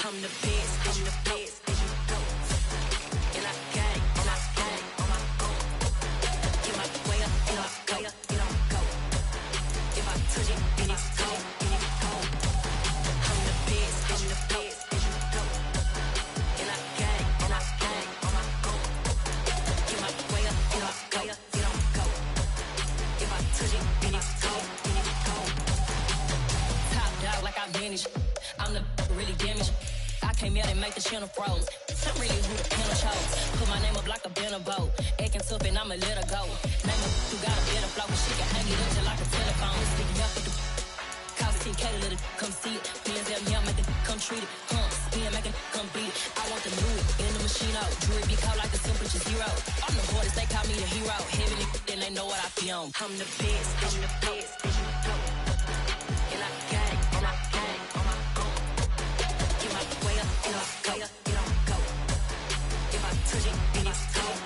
I'm the best, as you know. And I gang, on my own. Get my way up, you don't go. If I touch it, then it's cold. I'm the best, as you know. And I gang, on my own. Get my way up, you don't go. If I touch it, then it's cold. Top dog like I vanished. I'm the really damaged. I came out and make the channel froze. I'm really who the panel chose. Put my name up like a banner boat. Acting tough and I'ma let her go. Name her who got a better flow. She can hang it up just like a telephone. Sticking up with the cause 10K to let it come see it. Hands out me, I'm making come treat it. Spin making come beat it. I want the new in the machine out. Jewelry be cold like the temperature zero. I'm the hardest, they call me the hero. Heavy then they know what I be on. I'm the best, as you know. And I gang, on my own. Get my way up, you don't go. If I touch it, then it's cold.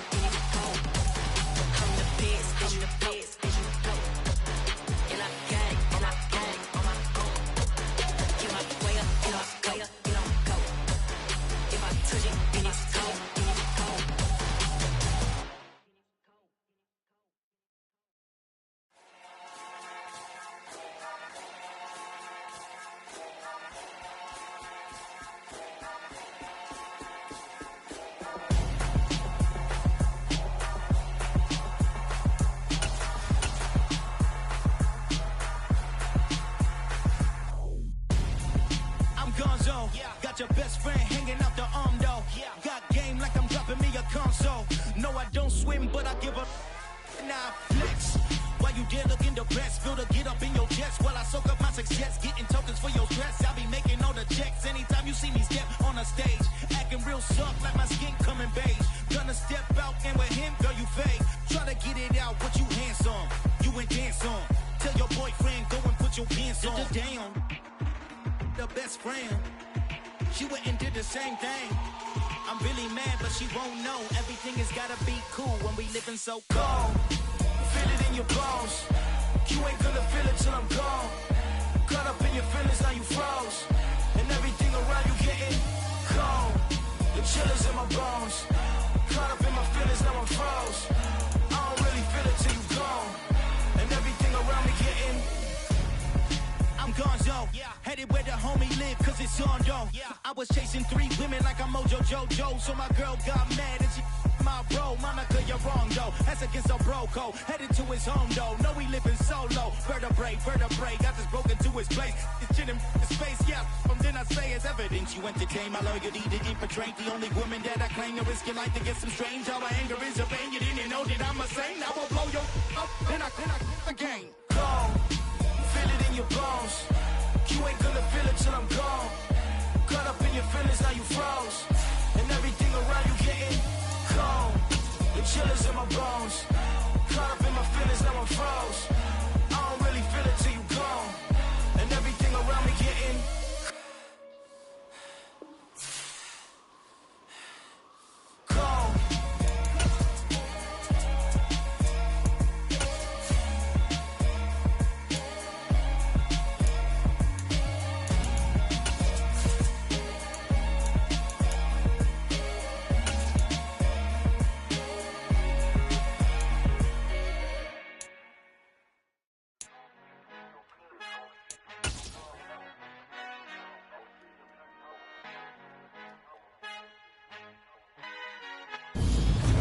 I'm the best, as you know. And I gang, on my own. Get my way up, you don't go. If I touch it, then it's cold. Got your best friend hanging out the arm though. Got game like I'm dropping me a console. No, I don't swim, but I give a nah flex. While you there looking the best, feel the get up in your chest while I soak up my success, getting tokens for your stress. I be making all the checks anytime you see me step on a stage, acting real soft like my skin coming beige. Gonna step out and with him, girl, you fake. Try to get it out, what you handsome, you ain't dance on. Tell your boyfriend go and put your pants on. Down, the best friend. She went and did the same thing. I'm really mad, but she won't know. Everything has gotta be cool when we living so cold. Feel it in your bones. You ain't gonna feel it till I'm gone. Caught up in your feelings, now you froze. And everything around you getting cold. The chill is in my bones. Caught up in my feelings, now I'm froze. I don't really feel it till you gone. And everything around me getting I'm gonzo, headed where the homie live, cause it's on though. I was chasing 3 women like I'm Mojo Jojo, so my girl got mad and she my bro. Monica, you're wrong though, that's against a bro code. Headed to his home though, no we living solo. Vertebrae, I just broke into his place. It's chin in his face, yeah, from then I say it's evidence. You entertain my loyalty to infiltrate the only woman that I claim to risk your life to get some strange. How my anger is a pain, you didn't know that I'm a saint. I will blow your up, then I again. Go. Feel it in your bones. You ain't gonna feel it till I'm gone. Caught up in your feelings, now you froze. And everything around you getting cold. The chill is in my bones. Caught up in my feelings, now I'm froze. I don't really feel it till you gone. And everything around me getting cold.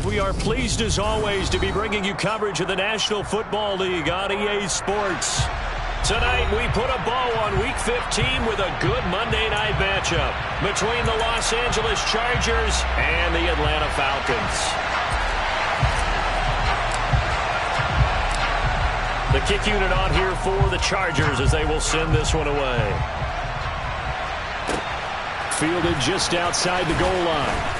We are pleased as always to be bringing you coverage of the National Football League on EA Sports. Tonight we put a bow on Week 15 with a good Monday night matchup between the Los Angeles Chargers and the Atlanta Falcons. The kick unit on here for the Chargers as they will send this one away. Fielded just outside the goal line.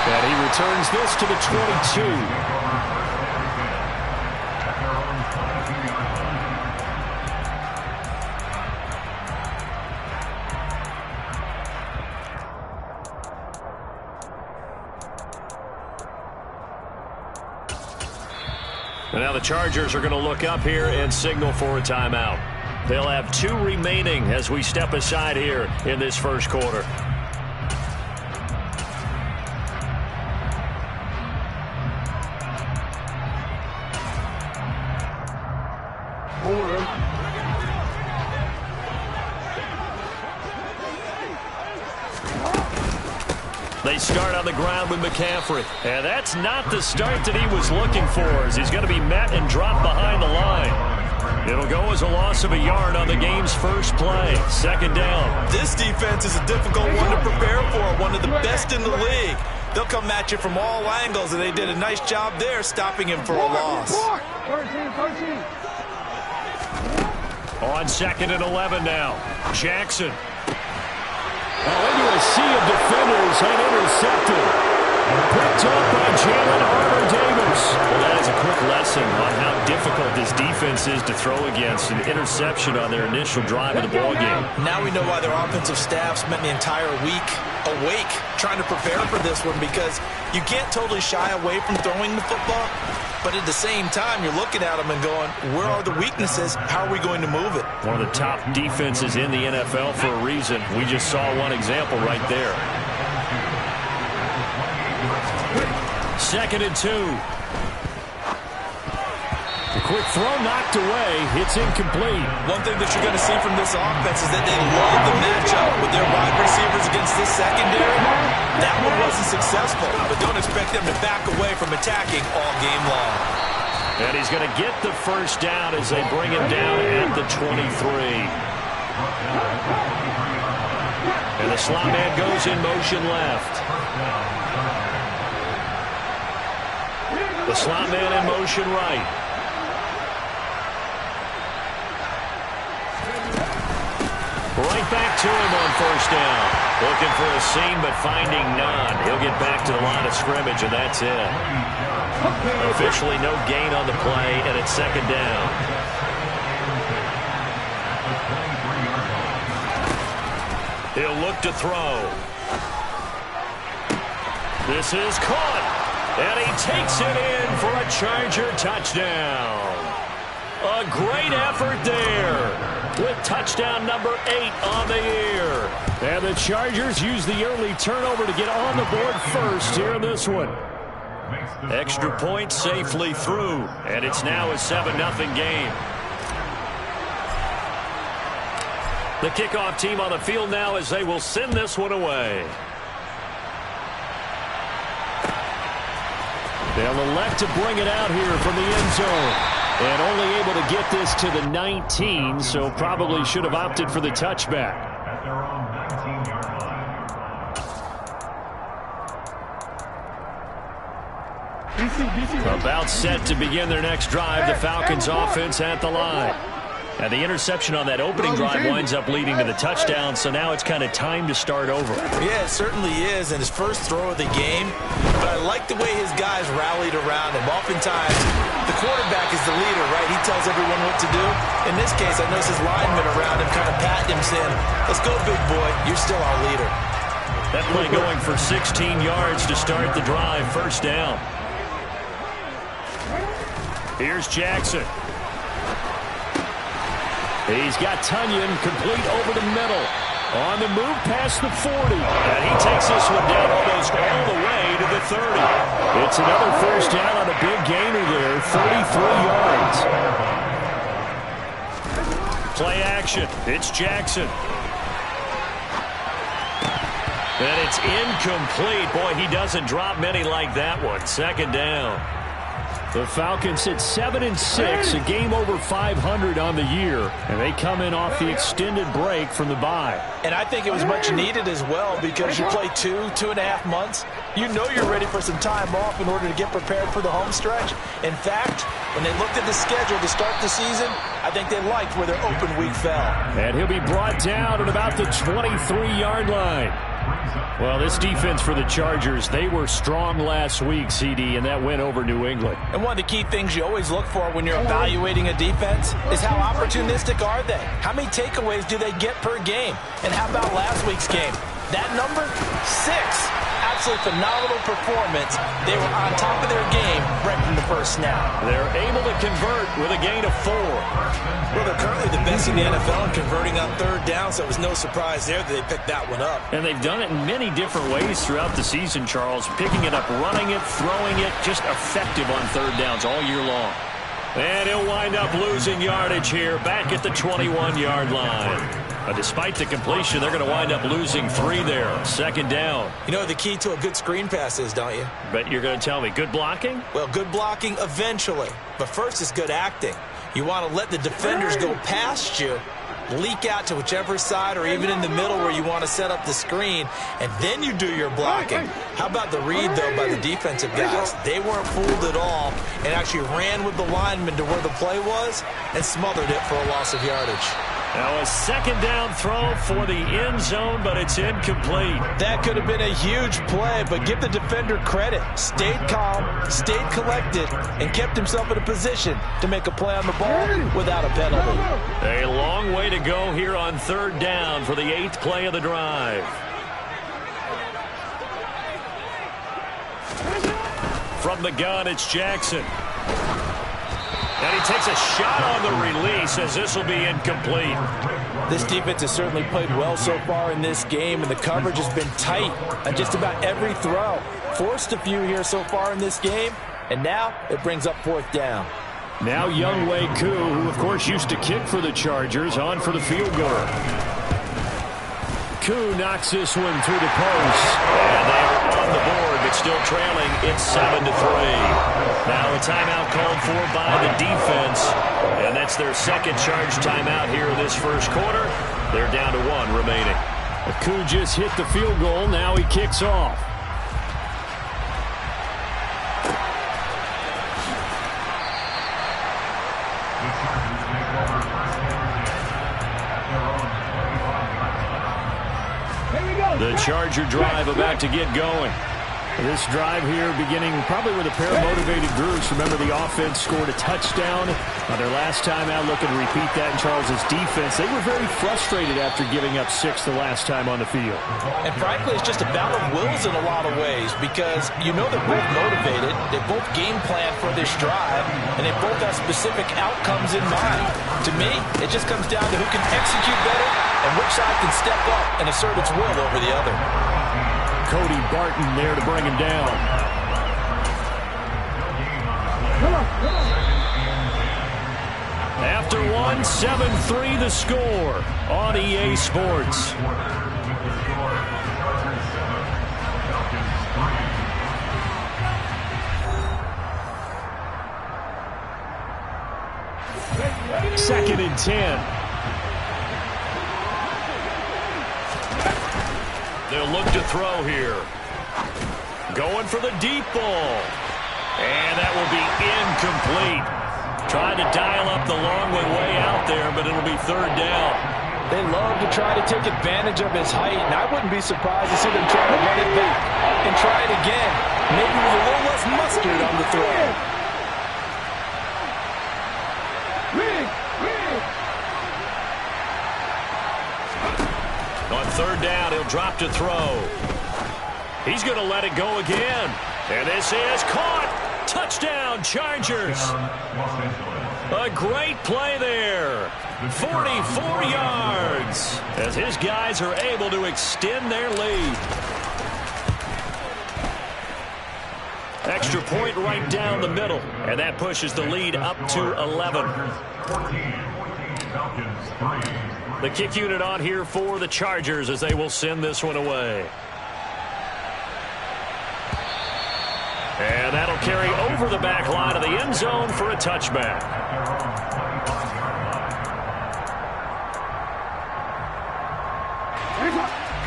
And he returns this to the 22. And now the Chargers are going to look up here and signal for a timeout. They'll have 2 remaining as we step aside here in this first quarter. They start on the ground with McCaffrey. And that's not the start that he was looking for, as he's going to be met and dropped behind the line. It'll go as a loss of a yard on the game's first play. Second down. This defense is a difficult one to prepare for, one of the best in the league. They'll come at you from all angles, and they did a nice job there stopping him for a loss. On 2nd and 11 now. Jackson. Into a sea of defenders and intercepted. Picked up by Jalen Armour-Davis. Well, that is a quick lesson on how difficult this defense is to throw against. An interception on their initial drive of the ballgame. Now we know why their offensive staff spent the entire week awake trying to prepare for this one, because you can't totally shy away from throwing the football, but at the same time you're looking at them and going, where are the weaknesses? How are we going to move it? One of the top defenses in the NFL for a reason. We just saw one example right there. 2nd and 2. The quick throw knocked away. It's incomplete. One thing that you're going to see from this offense is that they love the matchup with their wide receivers against this secondary. That one wasn't successful, but don't expect them to back away from attacking all game long. And he's going to get the first down as they bring him down at the 23. And the slot man goes in motion left. The slot man in motion right. Right back to him on first down. Looking for a seam, but finding none. He'll get back to the line of scrimmage, and that's it. Officially no gain on the play, and it's 2nd down. He'll look to throw. This is caught, and he takes it in for a Charger touchdown. A great effort there, with touchdown number 8 on the year. And the Chargers use the early turnover to get on the board first here in this one. Extra point safely through, and it's now a 7-0 game. The kickoff team on the field now as they will send this one away. They'll elect to bring it out here from the end zone. And only able to get this to the 19, so probably should have opted for the touchback. About set to begin their next drive, the Falcons offense at the line. And the interception on that opening drive winds up leading to the touchdown, so now it's kind of time to start over. Yeah, it certainly is, and his first throw of the game. But I like the way his guys rallied around him. Oftentimes, the quarterback is the leader, right? He tells everyone what to do. In this case, I noticed his linemen around him kind of patting him, saying, let's go, big boy. You're still our leader. That play going for 16 yards to start the drive. First down. Here's Jackson. He's got Tunyon complete over the middle. On the move past the 40. And he takes this one down almost all the way to the 30. It's another first down on a big gainer there. 33 yards. Play action. It's Jackson. And it's incomplete. Boy, he doesn't drop many like that one. Second down. The Falcons at 7-6, a game over 500 on the year, and they come in off the extended break from the bye. And I think it was much needed as well, because you play 2.5 months. You know you're ready for some time off in order to get prepared for the home stretch. In fact, when they looked at the schedule to start the season, I think they liked where their open week fell. And he'll be brought down at about the 23-yard line. Well, this defense for the Chargers, they were strong last week, CD, and that win over New England. And one of the key things you always look for when you're evaluating a defense is how opportunistic are they? How many takeaways do they get per game? And how about last week's game? That number, 6. absolutely phenomenal performance. They were on top of their game right from the first snap. They're able to convert with a gain of 4. Well, they're currently the best in the NFL in converting on third down, so it was no surprise there that they picked that one up. And they've done it in many different ways throughout the season, Charles. Picking it up, running it, throwing it, just effective on third downs all year long. And he'll wind up losing yardage here back at the 21-yard line. Despite the completion, they're going to wind up losing 3 there. Second down. You know the key to a good screen pass is, don't you? Bet you're going to tell me. Good blocking? Well, good blocking eventually. But first is good acting. You want to let the defenders go past you, leak out to whichever side or even in the middle where you want to set up the screen, and then you do your blocking. How about the read, though, by the defensive guys? They weren't fooled at all and actually ran with the lineman to where the play was and smothered it for a loss of yardage. Now a second down throw for the end zone, but it's incomplete. That could have been a huge play, but give the defender credit. Stayed calm, stayed collected, and kept himself in a position to make a play on the ball without a penalty. A long way to go here on third down for the 8th play of the drive. From the gun, it's Jackson. And he takes a shot on the release as this will be incomplete. This defense has certainly played well so far in this game, and the coverage has been tight on just about every throw. Forced a few here so far in this game, and now it brings up 4th down. Now Younghoe Koo, who of course used to kick for the Chargers, on for the field goal. Koo knocks this one through the post. And they are on the board, but still trailing. It's 7-3. Now a timeout called for by the defense. And that's their second charge timeout here in this first quarter. They're down to 1 remaining. Koo just hit the field goal. Now he kicks off. The Charger drive about to get going. This drive here beginning probably with a pair of motivated groups. Remember, the offense scored a touchdown on their last time out, looking to repeat that in Charles's defense. They were very frustrated after giving up 6 the last time on the field. And frankly, it's just a battle of wills in a lot of ways, because you know they're both motivated, they both game plan for this drive, and they both have specific outcomes in mind. To me, it just comes down to who can execute better and which side can step up and assert its will over the other. Cody Barton there to bring him down. After 1, 7-3 the score on EA Sports. Second and 10. They'll look to throw here. Going for the deep ball. And that will be incomplete. Trying to dial up the long way out there, but it'll be 3rd down. They love to try to take advantage of his height, and I wouldn't be surprised to see them try to run it back and try it again, maybe with a little less mustard on the throw. On 3rd down, he'll drop to throw. He's going to let it go again. And this is caught. Touchdown, Chargers. A great play there. 44 yards as his guys are able to extend their lead. Extra point right down the middle. And that pushes the lead up to 11. The kick unit on here for the Chargers as they will send this one away. And that'll carry over the back line of the end zone for a touchback.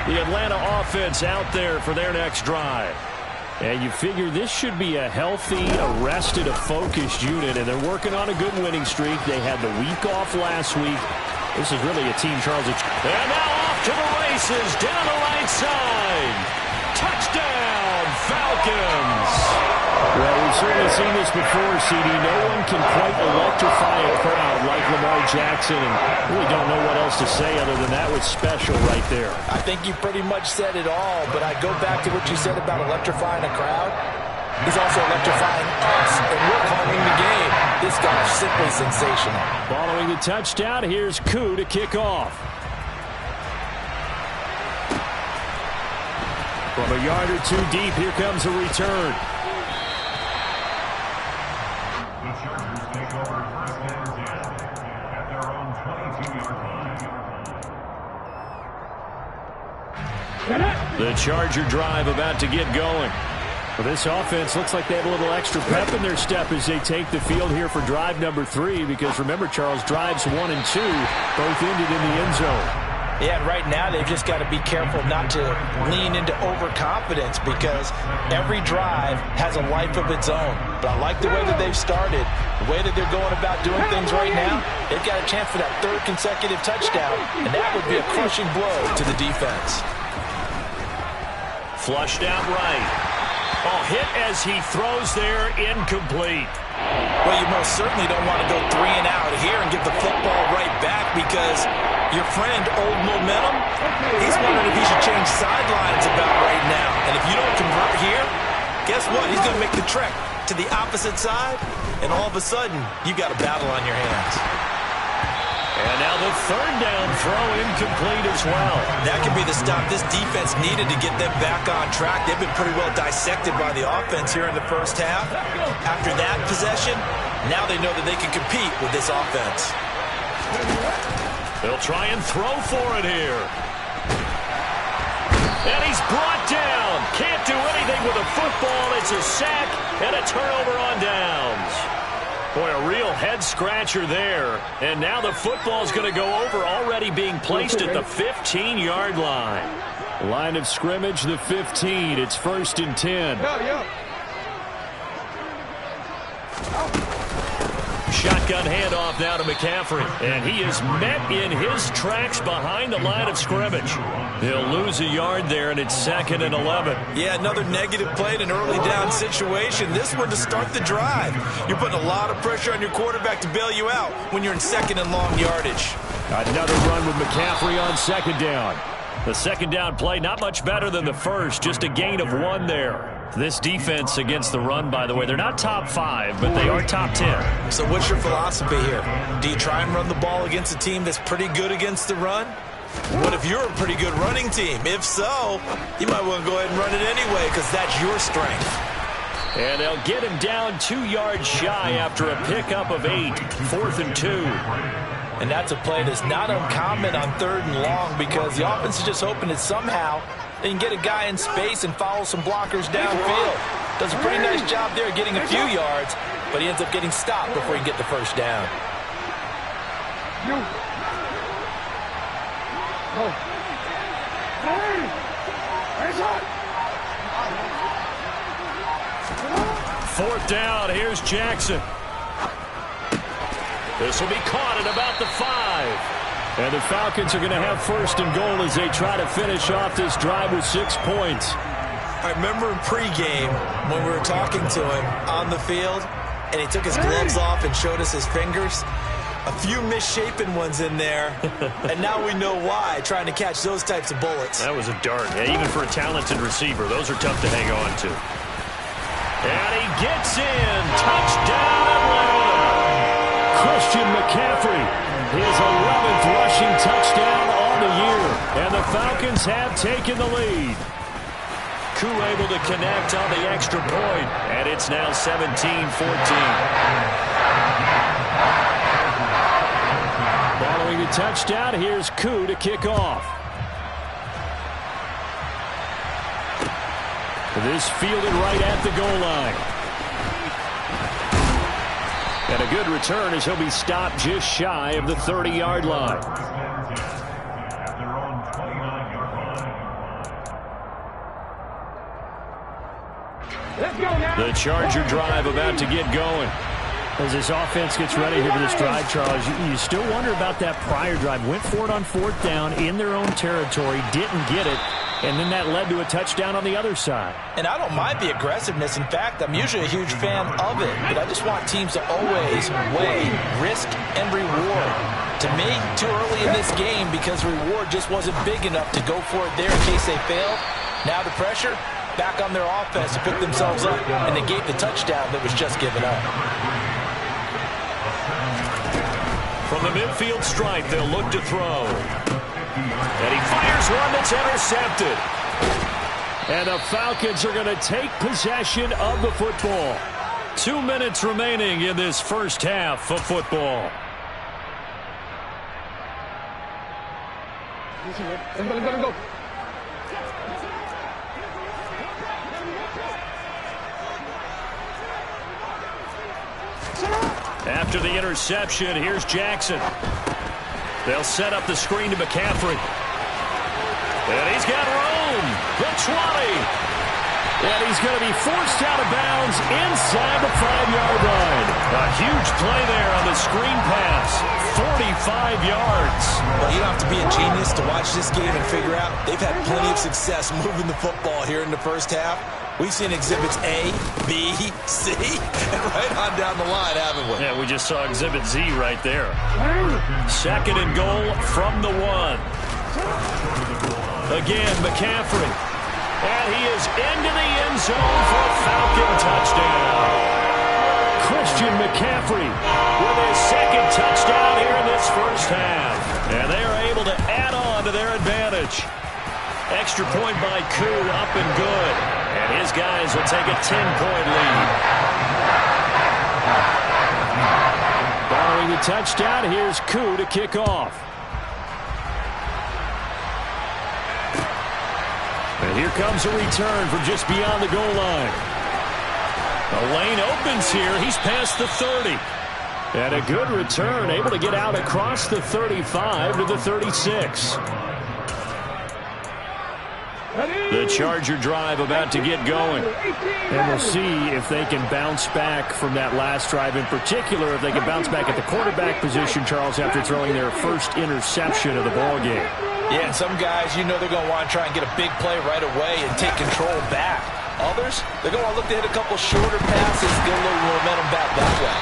The Atlanta offense out there for their next drive. And you figure this should be a healthy, arrested, a focused unit, and they're working on a good winning streak. They had the week off last week. This is really a team, Charles. And now off to the races down the right side. Touchdown, Falcons. Well, we've certainly seen this before, CD. No one can quite electrify a crowd like Lamar Jackson, and really don't know what else to say other than that was special right there. I think you pretty much said it all, but I go back to what you said about electrifying a crowd. He's also electrifying us, and we're calling the game. This guy is simply sensational. Following the touchdown, here's Koo to kick off. From a yard or two deep, here comes a return. The Charger drive about to get going. Well, this offense looks like they have a little extra pep in their step as they take the field here for drive number 3, because remember, Charles, drives 1 and 2 both ended in the end zone. Yeah, and right now they've just got to be careful not to lean into overconfidence, because every drive has a life of its own. But I like the way that they've started, the way that they're going about doing things right now. They've got a chance for that 3rd consecutive touchdown, and that would be a crushing blow to the defense. Flushed out right. Oh, hit as he throws there, incomplete. Well, you most certainly don't want to go 3 and out here and give the football right back, because your friend, Old Momentum, he's wondering if he should change sidelines about right now. And if you don't convert here, guess what? He's going to make the trek to the opposite side, and all of a sudden, you've got a battle on your hands. And now the 3rd down throw incomplete as well. That could be the stop this defense needed to get them back on track. They've been pretty well dissected by the offense here in the first half. After that possession, now they know that they can compete with this offense. They'll try and throw for it here. And he's brought down. Can't do anything with a football. It's a sack and a turnover on downs. Boy, a real head-scratcher there. And now the football's going to go over, already being placed at the 15-yard line. Line of scrimmage, the 15. It's 1st and 10. Shotgun handoff now to McCaffrey. And he is met in his tracks behind the line of scrimmage. He'll lose a yard there, and it's 2nd and 11. Yeah, another negative play in an early down situation. This one to start the drive. You're putting a lot of pressure on your quarterback to bail you out when you're in 2nd and long yardage. Another run with McCaffrey on 2nd down. The 2nd down play, not much better than the first, just a gain of 1 there. This defense against the run, by the way, they're not top 5, but they are top 10. So what's your philosophy here? Do you try and run the ball against a team that's pretty good against the run? What if you're a pretty good running team? If so, you might want to go ahead and run it anyway, because that's your strength. And they'll get him down 2 yards shy after a pickup of 8, 4th and 2. And that's a play that's not uncommon on 3rd and long, because the offense is just hoping that somehow they can get a guy in space and follow some blockers downfield. Does a pretty nice job there getting a few yards, but he ends up getting stopped before he can get the 1st down. Fourth down, here's Jackson. This will be caught at about the 5. And the Falcons are going to have 1st and goal as they try to finish off this drive with 6 points. I remember in pregame when we were talking to him on the field, and he took his gloves off and showed us his fingers. A few misshapen ones in there, and now we know why, trying to catch those types of bullets. That was a dart. Yeah, even for a talented receiver, those are tough to hang on to. And he gets in. Touchdown, Atlanta. Christian McCaffrey, his 11th rushing touchdown on the year. And the Falcons have taken the lead. Koo able to connect on the extra point, and it's now 17-14. Following the touchdown, here's Koo to kick off. This fielded right at the goal line. And a good return as he'll be stopped just shy of the 30-yard line. The Charger drive about to get going. As this offense gets ready here for this drive, Charles, you still wonder about that prior drive. Went for it on 4th down in their own territory, didn't get it, and then that led to a touchdown on the other side. And I don't mind the aggressiveness. In fact, I'm usually a huge fan of it. But I just want teams to always weigh risk and reward. To me, too early in this game because reward just wasn't big enough to go for it there in case they failed. Now the pressure back on their offense to pick themselves up, and they gave the touchdown that was just given up. From the midfield stripe, they'll look to throw. And he fires one that's intercepted. And the Falcons are going to take possession of the football. 2 minutes remaining in this first half of football. Go. After the interception, here's Jackson. They'll set up the screen to McCaffrey. And he's got room. The 20. And he's going to be forced out of bounds inside the 5-yard line. A huge play there on the screen pass. 45 yards. Well, you don't have to be a genius to watch this game and figure out they've had plenty of success moving the football here in the first half. We've seen exhibits A, B, C, and right on down the line, haven't we? Yeah, we just saw exhibit Z right there. Second and goal from the 1. Again, McCaffrey. And he is into the end zone for a Falcon touchdown. Christian McCaffrey with his second touchdown here in this first half. And they are able to add on to their advantage. Extra point by Koo, up and good. And his guys will take a 10-point lead. Following the touchdown, here's Koo to kick off. And here comes a return from just beyond the goal line. The lane opens here. He's past the 30. And a good return, able to get out across the 35 to the 36. The Charger drive about to get going. And we'll see if they can bounce back from that last drive. In particular, if they can bounce back at the quarterback position, Charles, after throwing their first interception of the ball game. Yeah, and some guys, you know they're going to want to try and get a big play right away and take control back. Others, they're going to want to look to hit a couple shorter passes, get a little momentum back that way.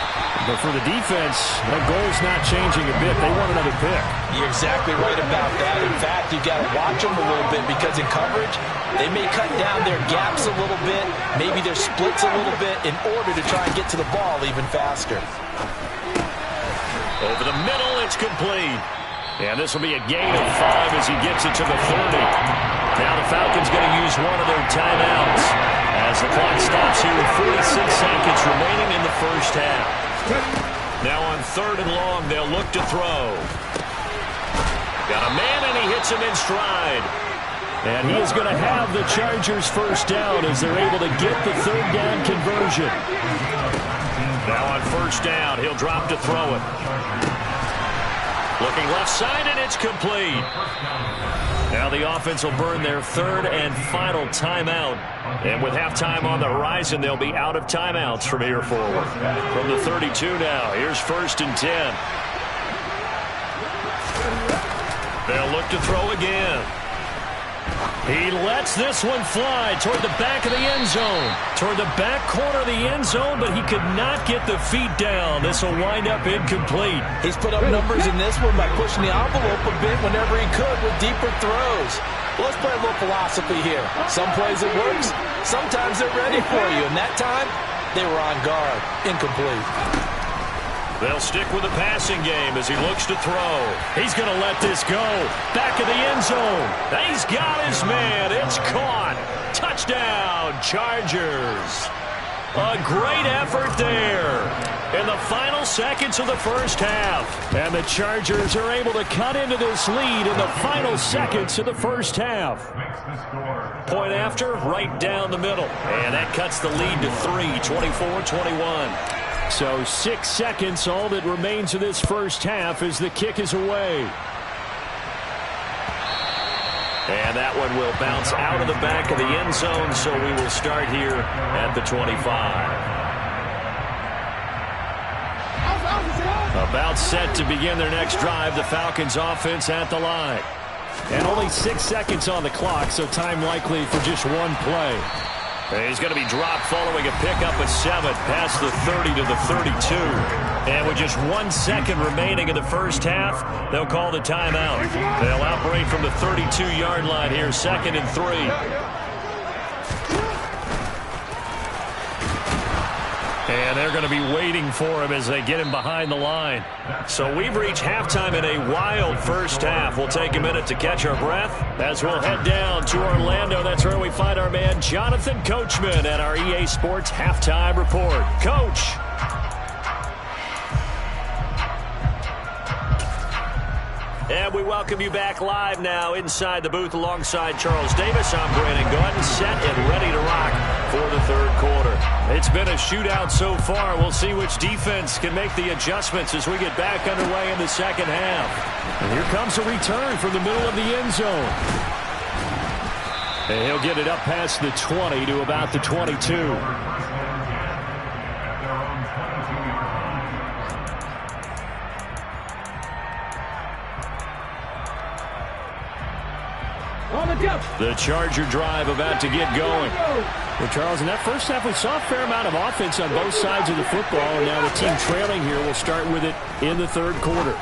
But for the defense, that goal's not changing a bit. They want another pick. You're exactly right about that. In fact, you've got to watch them a little bit because in coverage, they may cut down their gaps a little bit, maybe their splits a little bit in order to try and get to the ball even faster. Over the middle, it's complete. And this will be a gain of 5 as he gets it to the 30. Now the Falcons going to use one of their timeouts as the clock stops here with 46 seconds remaining in the first half. Now on 3rd and long, they'll look to throw. Got a man, and he hits him in stride. And he is going to have the Chargers first down as they're able to get the 3rd down conversion. Now on 1st down, he'll drop to throw it. Looking left side, and it's complete. Now the offense will burn their 3rd and final timeout. And with halftime on the horizon, they'll be out of timeouts from here forward. From the 32 now, here's 1st and 10. They'll look to throw again. He lets this one fly toward the back of the end zone. Toward the back corner of the end zone, but he could not get the feet down. This will wind up incomplete. He's put up numbers in this one by pushing the envelope a bit whenever he could with deeper throws. Well, let's play a little philosophy here. Some plays it works. Sometimes they're ready for you. And that time, they were on guard. Incomplete. They'll stick with the passing game as he looks to throw. He's going to let this go. Back of the end zone. He's got his man. It's caught. Touchdown, Chargers. A great effort there in the final seconds of the first half. And the Chargers are able to cut into this lead in the final seconds of the first half. Point after, right down the middle. And that cuts the lead to 3, 24-21. So 6 seconds, all that remains of this first half as the kick is away. And that one will bounce out of the back of the end zone, so we will start here at the 25. About set to begin their next drive, the Falcons offense at the line. And only 6 seconds on the clock, so time likely for just one play. He's going to be dropped following a pickup of 7 past the 30 to the 32. And with just 1 second remaining in the first half, they'll call the timeout. They'll operate from the 32-yard line here, 2nd and 3. And they're going to be waiting for him as they get him behind the line. So we've reached halftime in a wild first half. We'll take a minute to catch our breath as we'll head down to Orlando. That's where we find our man Jonathan Coachman at our EA Sports Halftime Report. Coach. And we welcome you back live now inside the booth alongside Charles Davis. I'm Brandon Gordon, set and ready to rock for the third quarter. It's been a shootout so far. We'll see which defense can make the adjustments as we get back underway in the second half. And here comes a return from the middle of the end zone. And he'll get it up past the 20 to about the 22. The Charger drive about to get going. Well, Charles, in that first half, we saw a fair amount of offense on both sides of the football, and now the team trailing here will start with it in the third quarter.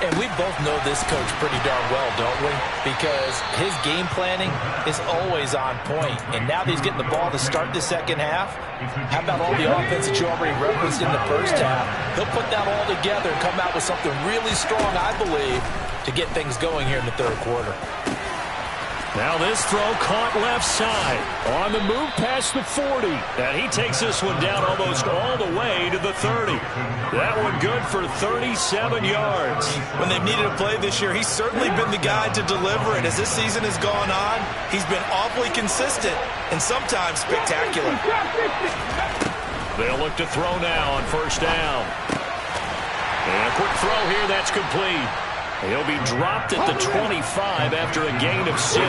And we both know this coach pretty darn well, don't we? Because his game planning is always on point. And now that he's getting the ball to start the second half, how about all the offense that you already referenced in the first half? He'll put that all together and come out with something really strong, I believe, to get things going here in the third quarter. Now this throw caught left side. On the move past the 40. And he takes this one down almost all the way to the 30. That one good for 37 yards. When they've needed a play this year, he's certainly been the guy to deliver it. As this season has gone on, he's been awfully consistent and sometimes spectacular. They'll look to throw now on first down. And a quick throw here, that's complete. He'll be dropped at the 25 after a gain of 6.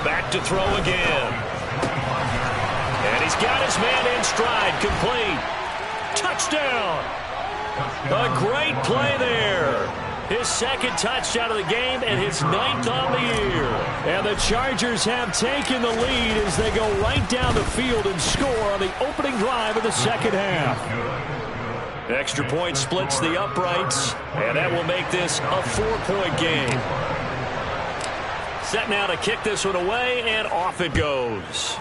Back to throw again. And he's got his man in stride, complete. Touchdown. A great play there. His second touchdown of the game and his 9th on the year. And the Chargers have taken the lead as they go right down the field and score on the opening drive of the second half. Extra point splits the uprights, and that will make this a 4-point game. Set now to kick this one away, and off it goes.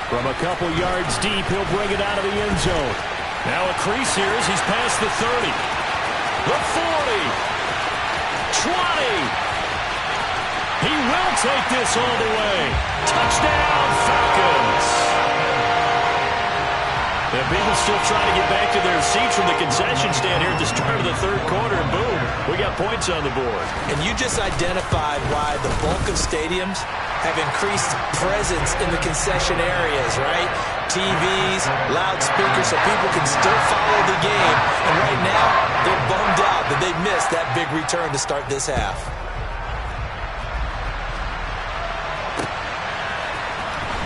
From a couple yards deep, he'll bring it out of the end zone. Now a crease here as he's past the 30. The 40. 20. He will take this all the way. Touchdown, Falcons. And people still trying to get back to their seats from the concession stand here at the start of the third quarter, and boom, we got points on the board. And you just identified why the bulk of stadiums have increased presence in the concession areas, right? TVs, loudspeakers, so people can still follow the game. And right now, they're bummed out that they missed that big return to start this half.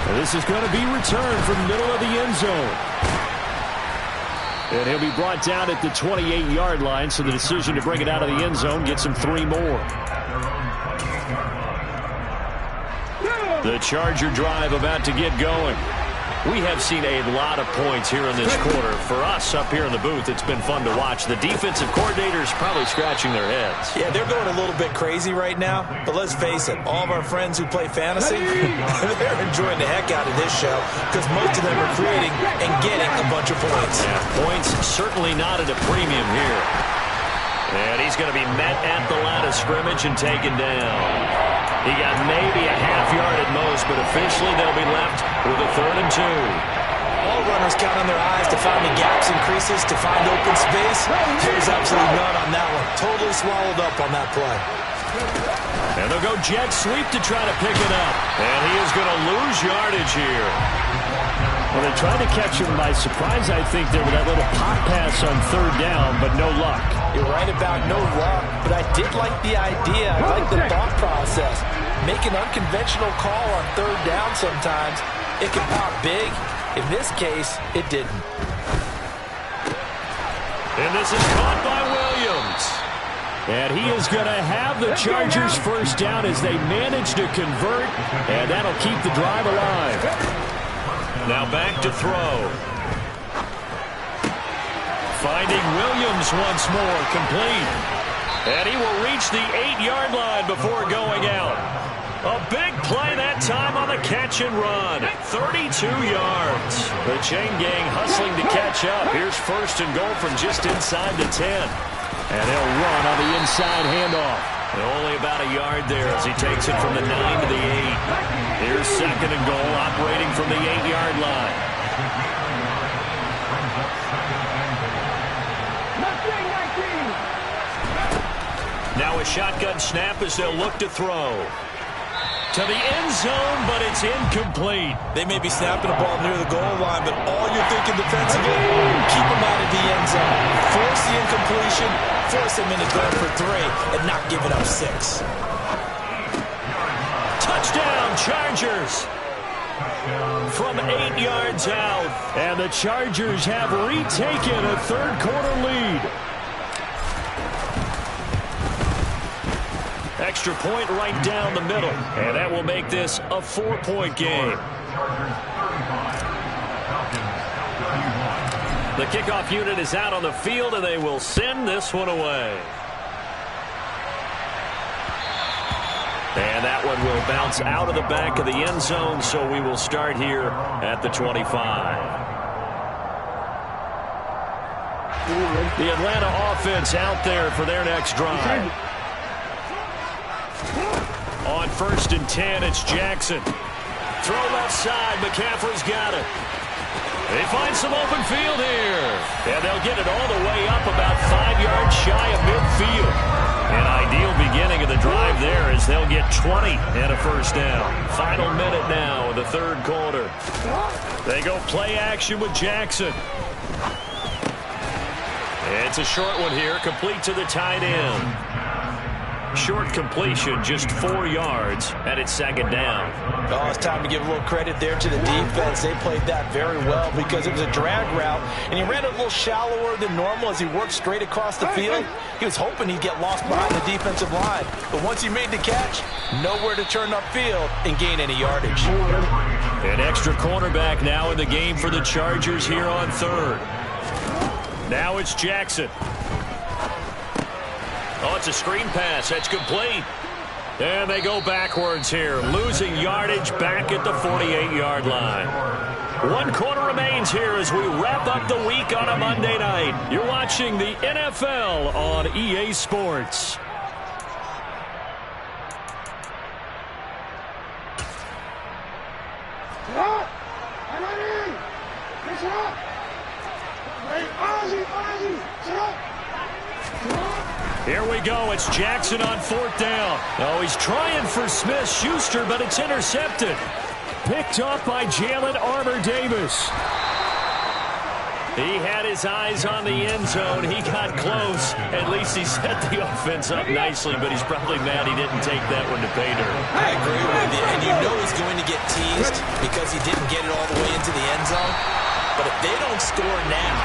And this is going to be returned from the middle of the end zone. And he'll be brought down at the 28-yard line, so the decision to bring it out of the end zone gets him 3 more. The Charger drive about to get going. We have seen a lot of points here in this quarter. For us up here in the booth, it's been fun to watch. The defensive coordinators probably scratching their heads. Yeah, they're going a little bit crazy right now. But let's face it, all of our friends who play fantasy, they're enjoying the heck out of this show because most of them are creating and getting a bunch of points. Yeah, points certainly not at a premium here. And he's going to be met at the line of scrimmage and taken down. He got maybe a half yard at most, but officially they'll be left with a 3rd and 2. All runners count on their eyes to find the gaps and creases, to find open space. There's absolutely none on that one. Totally swallowed up on that play. And they'll go jet sweep to try to pick it up. And he is going to lose yardage here. Well, they tried to catch him by surprise, I think, there with that little pop pass on 3rd down, but no luck. You're right about no luck, but I did like the idea. I like the thought process. Make an unconventional call on 3rd down sometimes. It can pop big. In this case, it didn't. And this is caught by Williams. And he is going to have the Chargers first down as they manage to convert, and that'll keep the drive alive. Now back to throw. Finding Williams once more, complete. And he will reach the 8-yard line before going out. A big play that time on the catch and run. 32 yards. The chain gang hustling to catch up. Here's first and goal from just inside the 10. And they'll run on the inside handoff. Only about a yard there as he takes it from the 9 to the 8. Here's second and goal, operating from the 8-yard line. Now a shotgun snap as they'll look to throw. To the end zone, but it's incomplete. They may be snapping the ball near the goal line, but all you're thinking defensively, keep them out of the end zone. Force the incompletion, force them into going for 3, and not give it up 6. Touchdown, Chargers. From 8 yards out. And the Chargers have retaken a third-quarter lead. Extra point right down the middle. And that will make this a 4-point game. The kickoff unit is out on the field, and they will send this one away. And that one will bounce out of the back of the end zone, so we will start here at the 25. The Atlanta offense out there for their next drive. On first and 10, it's Jackson. Throw left side, McCaffrey's got it. They find some open field here. And they'll get it all the way up about 5 yards shy of midfield. An ideal beginning of the drive there as they'll get 20 and a first down. Final minute now of the third quarter. They go play action with Jackson. It's a short one here, complete to the tight end. Short completion, just 4 yards, and it's second down. Oh, it's time to give a little credit there to the defense. They played that very well because it was a drag route, and he ran a little shallower than normal as he worked straight across the field. He was hoping he'd get lost behind the defensive line, but once he made the catch, nowhere to turn upfield and gain any yardage. An extra cornerback now in the game for the Chargers here on third. Now it's Jackson. Oh, it's a screen pass. That's complete. And they go backwards here, losing yardage back at the 48-yard line. 1 quarter remains here as we wrap up the week on a Monday night. You're watching the NFL on EA Sports. Here we go. It's Jackson on fourth down. Oh, he's trying for Smith-Schuster, but it's intercepted. Picked up by Jalen Armour-Davis. He had his eyes on the end zone. He got close. At least he set the offense up nicely, but he's probably mad he didn't take that one to pay dirt. I agree with you, and you know he's going to get teased because he didn't get it all the way into the end zone. But if they don't score now,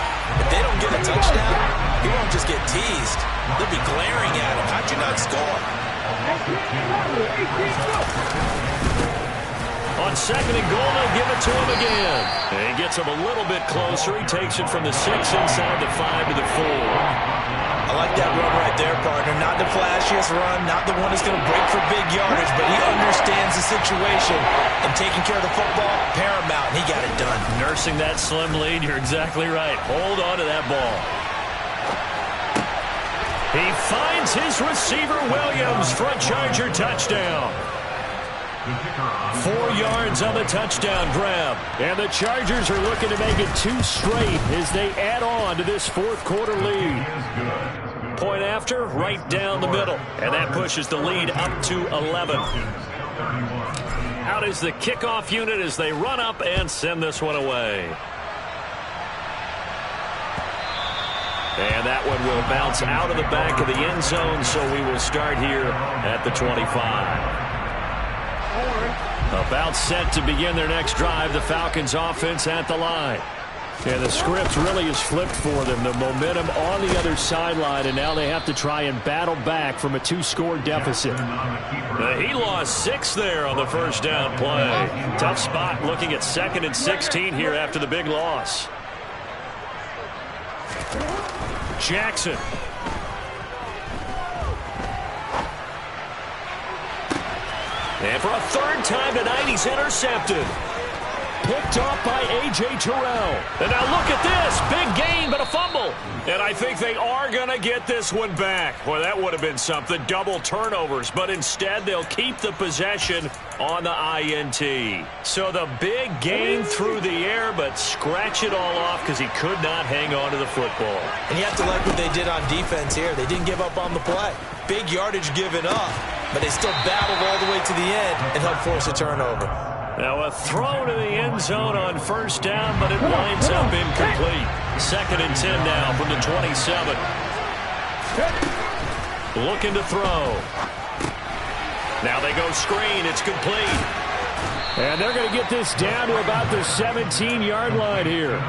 if they don't get a touchdown, he won't just get teased. They'll be glaring at him. How'd you not score? On second and goal, they'll give it to him again. And he gets him a little bit closer. He takes it from the 6 inside the 5 to the 4. I like that run right there, partner. Not the flashiest run, not the one that's going to break for big yardage, but he understands the situation, and taking care of the football, paramount, and he got it done. Nursing that slim lead, you're exactly right. Hold on to that ball. He finds his receiver, Williams, for a Charger touchdown. 4 yards on the touchdown grab. And the Chargers are looking to make it 2 straight as they add on to this fourth quarter lead. Point after, right down the middle. And that pushes the lead up to 11. Out is the kickoff unit as they run up and send this one away. And that one will bounce out of the back of the end zone, so we will start here at the 25. About set to begin their next drive, the Falcons offense at the line. And the script really is flipped for them. The momentum on the other sideline, and now they have to try and battle back from a 2-score deficit. He lost 6 there on the first down play. Tough spot looking at 2nd and 16 here after the big loss. Jackson. And for a 3rd time tonight, he's intercepted. Picked off by A.J. Terrell. And now look at this. Big gain, but a fumble. And I think they are going to get this one back. Well, that would have been something. Double turnovers. But instead, they'll keep the possession on the INT. So the big gain through the air, but scratch it all off because he could not hang on to the football. And you have to like what they did on defense here. They didn't give up on the play. Big yardage given up, but they still battled all the way to the end and helped force a turnover. Now a throw to the end zone on 1st down, but it winds up incomplete. 2nd and 10 now from the 27. Looking to throw. Now they go screen. It's complete. And they're going to get this down to about the 17-yard line here.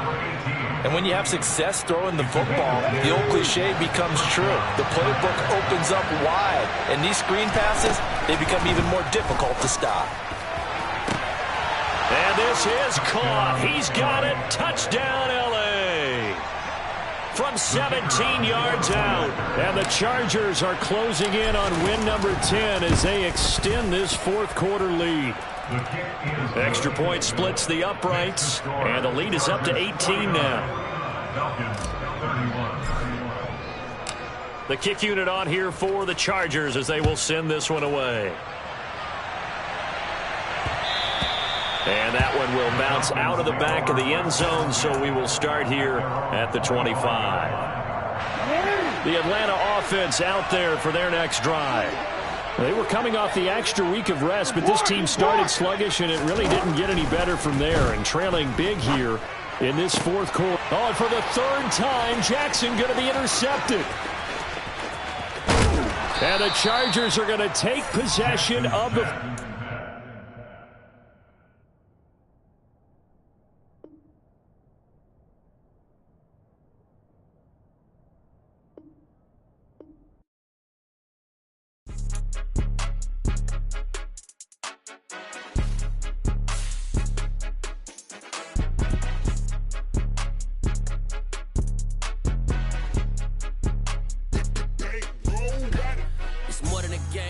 And when you have success throwing the football, the old cliche becomes true. The playbook opens up wide, and these screen passes, they become even more difficult to stop. And this is caught. He's got it. Touchdown, L.A. From 17 yards out. And the Chargers are closing in on win number 10 as they extend this 4th quarter lead. Extra point splits the uprights, and the lead is up to 18 now. The kick unit on here for the Chargers as they will send this one away. And that one will bounce out of the back of the end zone, so we will start here at the 25. The Atlanta offense out there for their next drive. They were coming off the extra week of rest, but this team started sluggish, and it really didn't get any better from there. And trailing big here in this 4th quarter. Oh, and for the 3rd time, Jackson going to be intercepted. And the Chargers are going to take possession of the...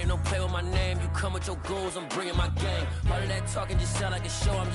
Don't play with my name. You come with your goals, I'm bringing my game. All of that talking just sound like a show. I'm just